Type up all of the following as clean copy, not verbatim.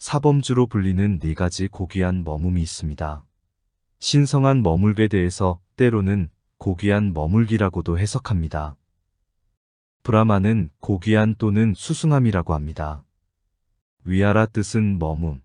사범주로 불리는 네 가지 고귀한 머문 있습니다. 신성한 머물게 대해서 때로는 고귀한 머물기라고도 해석합니다. 브라마는 고귀한 또는 수승함이라고 합니다. 위아라 뜻은 머문,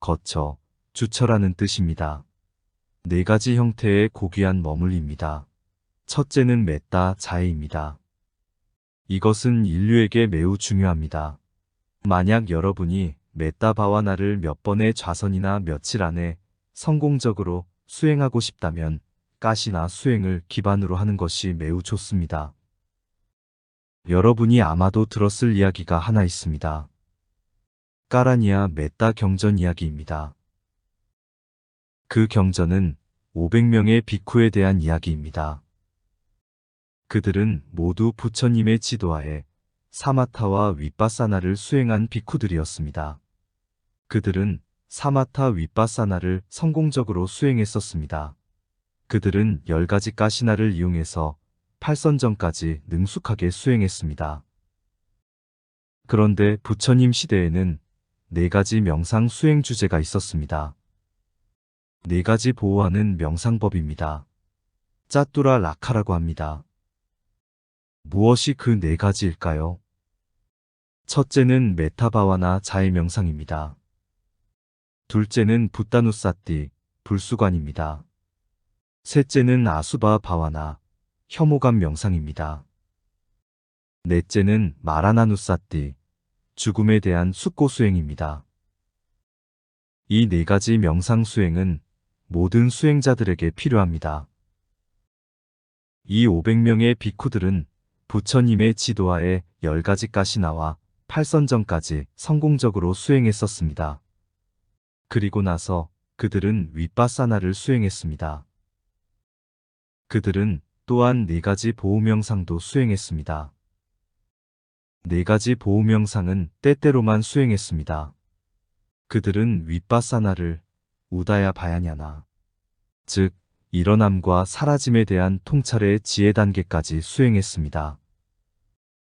거처, 주처라는 뜻입니다. 네 가지 형태의 고귀한 머물입니다. 첫째는 메따 자해입니다. 이것은 인류에게 매우 중요합니다. 만약 여러분이 메따 바와나를 몇 번의 좌선이나 며칠 안에 성공적으로 수행하고 싶다면 가시나 수행을 기반으로 하는 것이 매우 좋습니다. 여러분이 아마도 들었을 이야기가 하나 있습니다. 까라니아 메따 경전 이야기입니다. 그 경전은 500명의 비쿠에 대한 이야기입니다. 그들은 모두 부처님의 지도하에 사마타와 윗바사나를 수행한 비쿠들이었습니다. 그들은 사마타 윗바사나를 성공적으로 수행했었습니다. 그들은 10가지 가시나를 이용해서 팔선정까지 능숙하게 수행했습니다. 그런데 부처님 시대에는 4가지 명상 수행 주제가 있었습니다. 4가지 보호하는 명상법입니다. 짜뚜라 라카라고 합니다. 무엇이 그 4가지일까요? 첫째는 메타바와나 자해명상입니다. 둘째는 붓다누사띠, 불수관입니다. 셋째는 아수바 바와나, 혐오감 명상입니다. 넷째는 마라나누사띠, 죽음에 대한 숙고 수행입니다. 이 4가지 명상 수행은 모든 수행자들에게 필요합니다. 이 500명의 비쿠들은 부처님의 지도하에 10가지 가시나와 팔선정까지 성공적으로 수행했었습니다. 그리고 나서 그들은 윗바사나를 수행했습니다. 그들은 또한 4가지 보호명상도 수행했습니다. 4가지 보호명상은 때때로만 수행했습니다. 그들은 윗바사나를 우다야 바야냐나, 즉 일어남과 사라짐에 대한 통찰의 지혜 단계까지 수행했습니다.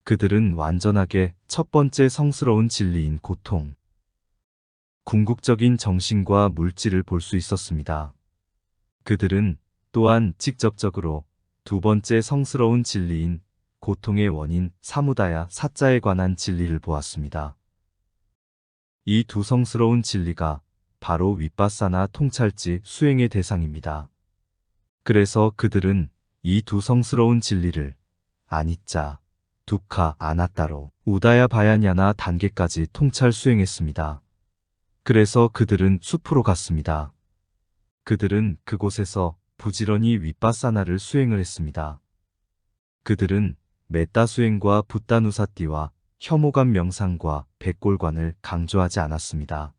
그들은 완전하게 첫 번째 성스러운 진리인 고통, 궁극적인 정신과 물질을 볼 수 있었습니다. 그들은 또한 직접적으로 두 번째 성스러운 진리인 고통의 원인 사무다야 사자에 관한 진리를 보았습니다. 이 두 성스러운 진리가 바로 윗바사나 통찰지 수행의 대상입니다. 그래서 그들은 이 두 성스러운 진리를 아니짜, 두카, 아나따로 우다야 바야냐나 단계까지 통찰 수행했습니다. 그래서 그들은 숲으로 갔습니다. 그들은 그곳에서 부지런히 윗바사나를 수행을 했습니다. 그들은 메따 수행과 붓다누사띠와 혐오감 명상과 백골관을 강조하지 않았습니다.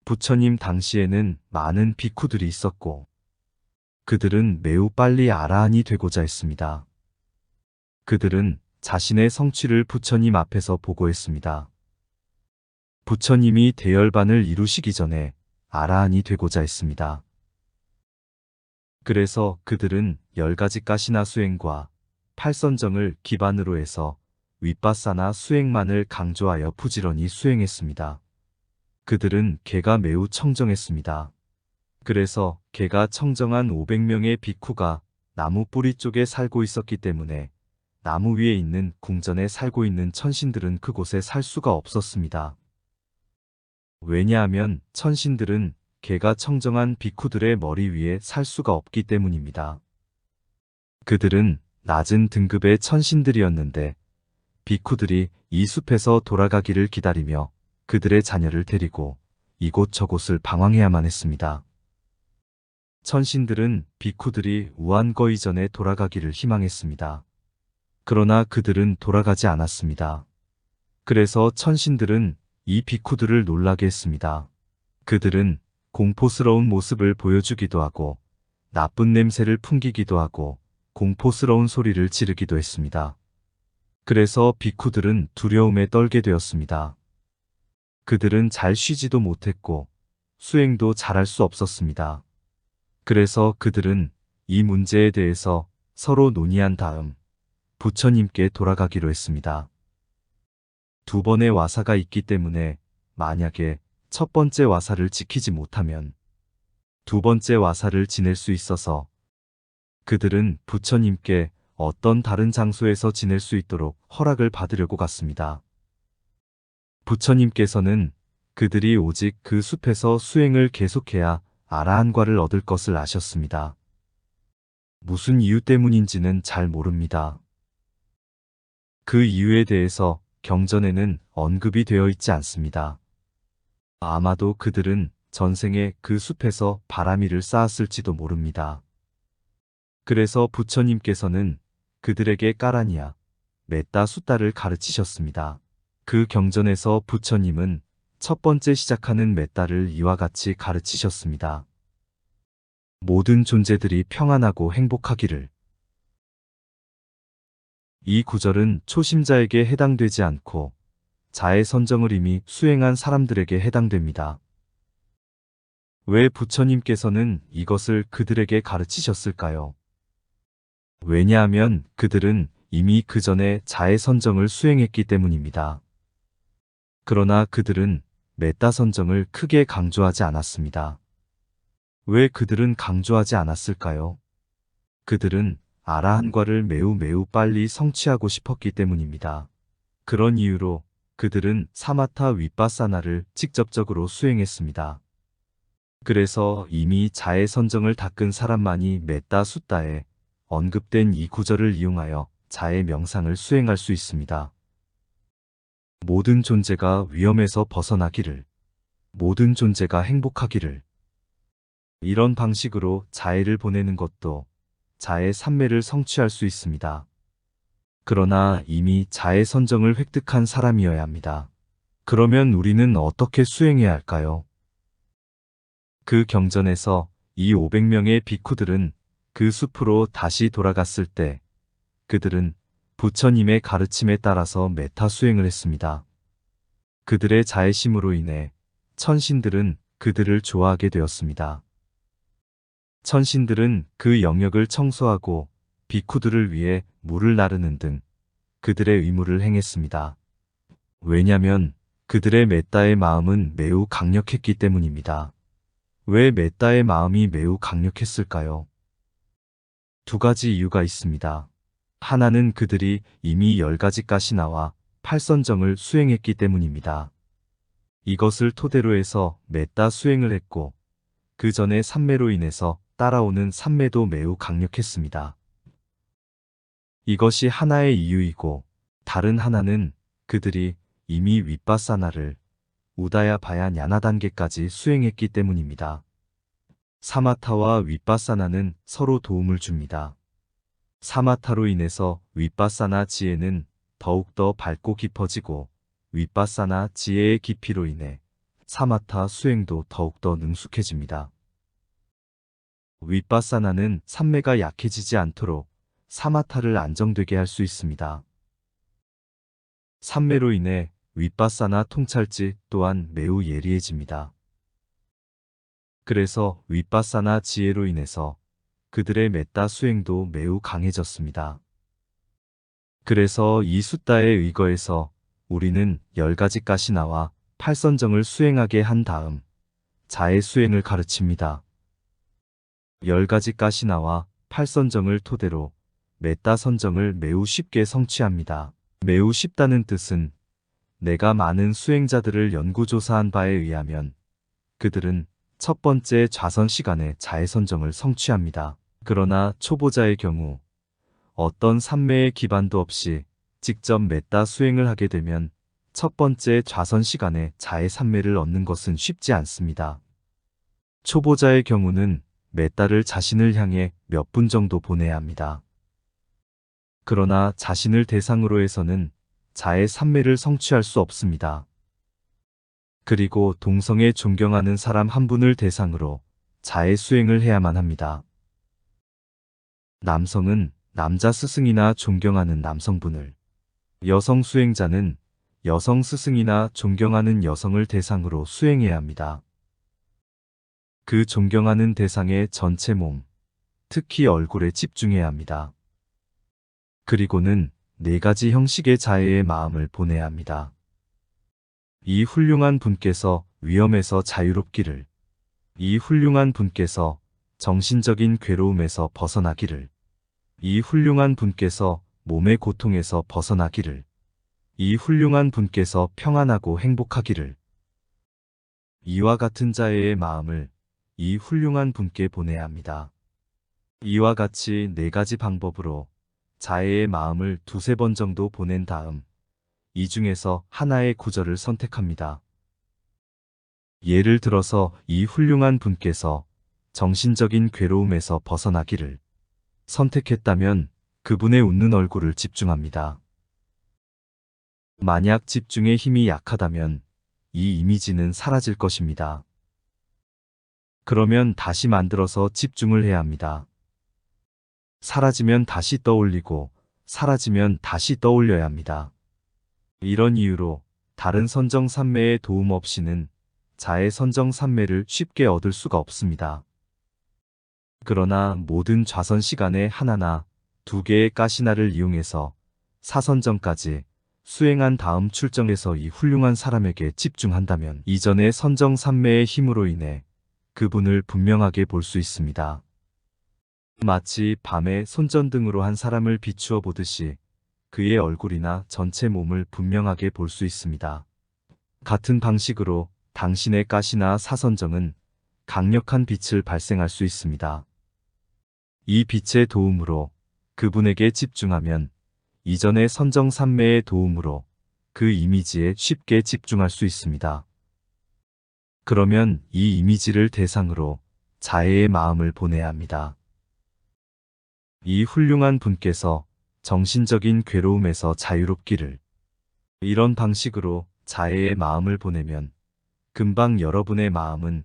부처님 당시에는 많은 비쿠들이 있었고 그들은 매우 빨리 아라한이 되고자 했습니다. 그들은 자신의 성취를 부처님 앞에서 보고했습니다. 부처님이 대열반을 이루시기 전에 아라한이 되고자 했습니다. 그래서 그들은 10가지 가시나 수행과 팔선정을 기반으로 해서 윗바사나 수행만을 강조하여 부지런히 수행했습니다. 그들은 개가 매우 청정했습니다. 그래서 개가 청정한 500명의 비쿠가 나무 뿌리 쪽에 살고 있었기 때문에 나무 위에 있는 궁전에 살고 있는 천신들은 그곳에 살 수가 없었습니다. 왜냐하면 천신들은 개가 청정한 비쿠들의 머리 위에 살 수가 없기 때문입니다. 그들은 낮은 등급의 천신들이었는데 비쿠들이 이 숲에서 돌아가기를 기다리며 그들의 자녀를 데리고 이곳저곳을 방황해야만 했습니다. 천신들은 비쿠들이 우한 이전에 돌아가기를 희망했습니다. 그러나 그들은 돌아가지 않았습니다. 그래서 천신들은 이 비쿠들을 놀라게 했습니다. 그들은 공포스러운 모습을 보여주기도 하고 나쁜 냄새를 풍기기도 하고 공포스러운 소리를 지르기도 했습니다. 그래서 비쿠들은 두려움에 떨게 되었습니다. 그들은 잘 쉬지도 못했고 수행도 잘할 수 없었습니다. 그래서 그들은 이 문제에 대해서 서로 논의한 다음 부처님께 돌아가기로 했습니다. 2번의 와사가 있기 때문에 만약에 첫 번째 와사를 지키지 못하면 두 번째 와사를 지낼 수 있어서 그들은 부처님께 어떤 다른 장소에서 지낼 수 있도록 허락을 받으려고 갔습니다. 부처님께서는 그들이 오직 그 숲에서 수행을 계속해야 아라한과를 얻을 것을 아셨습니다. 무슨 이유 때문인지는 잘 모릅니다. 그 이유에 대해서 경전에는 언급이 되어 있지 않습니다. 아마도 그들은 전생에 그 숲에서 바라미를 쌓았을지도 모릅니다. 그래서 부처님께서는 그들에게 까라니아, 메따 숫다를 가르치셨습니다. 그 경전에서 부처님은 첫 번째 시작하는 메따를 이와 같이 가르치셨습니다. 모든 존재들이 평안하고 행복하기를. 이 구절은 초심자에게 해당되지 않고 자의 선정을 이미 수행한 사람들에게 해당됩니다. 왜 부처님께서는 이것을 그들에게 가르치셨을까요? 왜냐하면 그들은 이미 그 전에 자의 선정을 수행했기 때문입니다. 그러나 그들은 메따 선정을 크게 강조하지 않았습니다. 왜 그들은 강조하지 않았을까요? 그들은 아라한과를 매우 빨리 성취하고 싶었기 때문입니다. 그런 이유로 그들은 사마타 윗바사나를 직접적으로 수행했습니다. 그래서 이미 자의 선정을 닦은 사람만이 메따 숫다에 언급된 이 구절을 이용하여 자의 명상을 수행할 수 있습니다. 모든 존재가 위험에서 벗어나기를, 모든 존재가 행복하기를. 이런 방식으로 자해를 보내는 것도 자의 삼매를 성취할 수 있습니다. 그러나 이미 자의 선정을 획득한 사람이어야 합니다. 그러면 우리는 어떻게 수행해야 할까요? 그 경전에서 이 500명의 비쿠들은 그 숲으로 다시 돌아갔을 때 그들은 부처님의 가르침에 따라서 메타 수행을 했습니다. 그들의 자애심으로 인해 천신들은 그들을 좋아하게 되었습니다. 천신들은 그 영역을 청소하고 비쿠들을 위해 물을 나르는 등 그들의 의무를 행했습니다. 왜냐하면 그들의 메따의 마음은 매우 강력했기 때문입니다. 왜 메따의 마음이 매우 강력했을까요? 두 가지 이유가 있습니다. 하나는 그들이 이미 10가지 가시나와 8선정을 수행했기 때문입니다. 이것을 토대로 해서 메따 수행을 했고 그 전에 삼매로 인해서 따라오는 삼매도 매우 강력했습니다. 이것이 하나의 이유이고 다른 하나는 그들이 이미 윗바사나를 우다야 바야 냐나 단계까지 수행했기 때문입니다. 사마타와 윗바사나는 서로 도움을 줍니다. 사마타로 인해서 윗바사나 지혜는 더욱더 밝고 깊어지고 윗바사나 지혜의 깊이로 인해 사마타 수행도 더욱더 능숙해집니다. 윗바사나는 삼매가 약해지지 않도록 사마타를 안정되게 할 수 있습니다. 삼매로 인해 윗바사나 통찰지 또한 매우 예리해집니다. 그래서 윗바사나 지혜로 인해서 그들의 메따 수행도 매우 강해졌습니다. 그래서 이 숫다에 의거해서 우리는 10가지 가시나와 8선정을 수행하게 한 다음 자의 수행을 가르칩니다. 10가지 가시나와 8선정을 토대로 메따 선정을 매우 쉽게 성취합니다. 매우 쉽다는 뜻은 내가 많은 수행자들을 연구조사한 바에 의하면 그들은 첫 번째 좌선 시간에 자의 선정을 성취합니다. 그러나 초보자의 경우 어떤 삼매의 기반도 없이 직접 메따 수행을 하게 되면 첫 번째 좌선 시간에 자의 삼매를 얻는 것은 쉽지 않습니다. 초보자의 경우는 메따를 자신을 향해 몇 분 정도 보내야 합니다. 그러나 자신을 대상으로 해서는 자의 삼매를 성취할 수 없습니다. 그리고 동성애 존경하는 사람 한 분을 대상으로 자의 수행을 해야만 합니다. 남성은 남자 스승이나 존경하는 남성분을, 여성 수행자는 여성 스승이나 존경하는 여성을 대상으로 수행해야 합니다. 그 존경하는 대상의 전체 몸, 특히 얼굴에 집중해야 합니다. 그리고는 4가지 형식의 자애의 마음을 보내야 합니다. 이 훌륭한 분께서 위험에서 자유롭기를. 이 훌륭한 분께서 정신적인 괴로움에서 벗어나기를. 이 훌륭한 분께서 몸의 고통에서 벗어나기를. 이 훌륭한 분께서 평안하고 행복하기를. 이와 같은 자의 마음을 이 훌륭한 분께 보내야 합니다. 이와 같이 4가지 방법으로 자의 마음을 2~3번 정도 보낸 다음 이 중에서 하나의 구절을 선택합니다. 예를 들어서 이 훌륭한 분께서 정신적인 괴로움에서 벗어나기를 선택했다면 그분의 웃는 얼굴을 집중합니다. 만약 집중의 힘이 약하다면 이 이미지는 사라질 것입니다. 그러면 다시 만들어서 집중을 해야 합니다. 사라지면 다시 떠올리고 사라지면 다시 떠올려야 합니다. 이런 이유로 다른 선정산매의 도움 없이는 자의 선정산매를 쉽게 얻을 수가 없습니다. 그러나 모든 좌선 시간에 하나나 2개의 가시나를 이용해서 사선정까지 수행한 다음 출정해서 이 훌륭한 사람에게 집중한다면 이전의 선정산매의 힘으로 인해 그분을 분명하게 볼 수 있습니다. 마치 밤에 손전등으로 한 사람을 비추어 보듯이 그의 얼굴이나 전체 몸을 분명하게 볼 수 있습니다. 같은 방식으로 당신의 가시나 사선정은 강력한 빛을 발생할 수 있습니다. 이 빛의 도움으로 그분에게 집중하면 이전의 선정산매의 도움으로 그 이미지에 쉽게 집중할 수 있습니다. 그러면 이 이미지를 대상으로 자애의 마음을 보내야 합니다. 이 훌륭한 분께서 정신적인 괴로움에서 자유롭기를. 이런 방식으로 자애의 마음을 보내면 금방 여러분의 마음은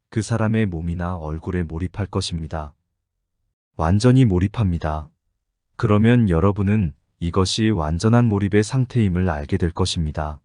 그 사람의 몸이나 얼굴에 몰입할 것입니다. 완전히 몰입합니다. 그러면 여러분은 이것이 완전한 몰입의 상태임을 알게 될 것입니다.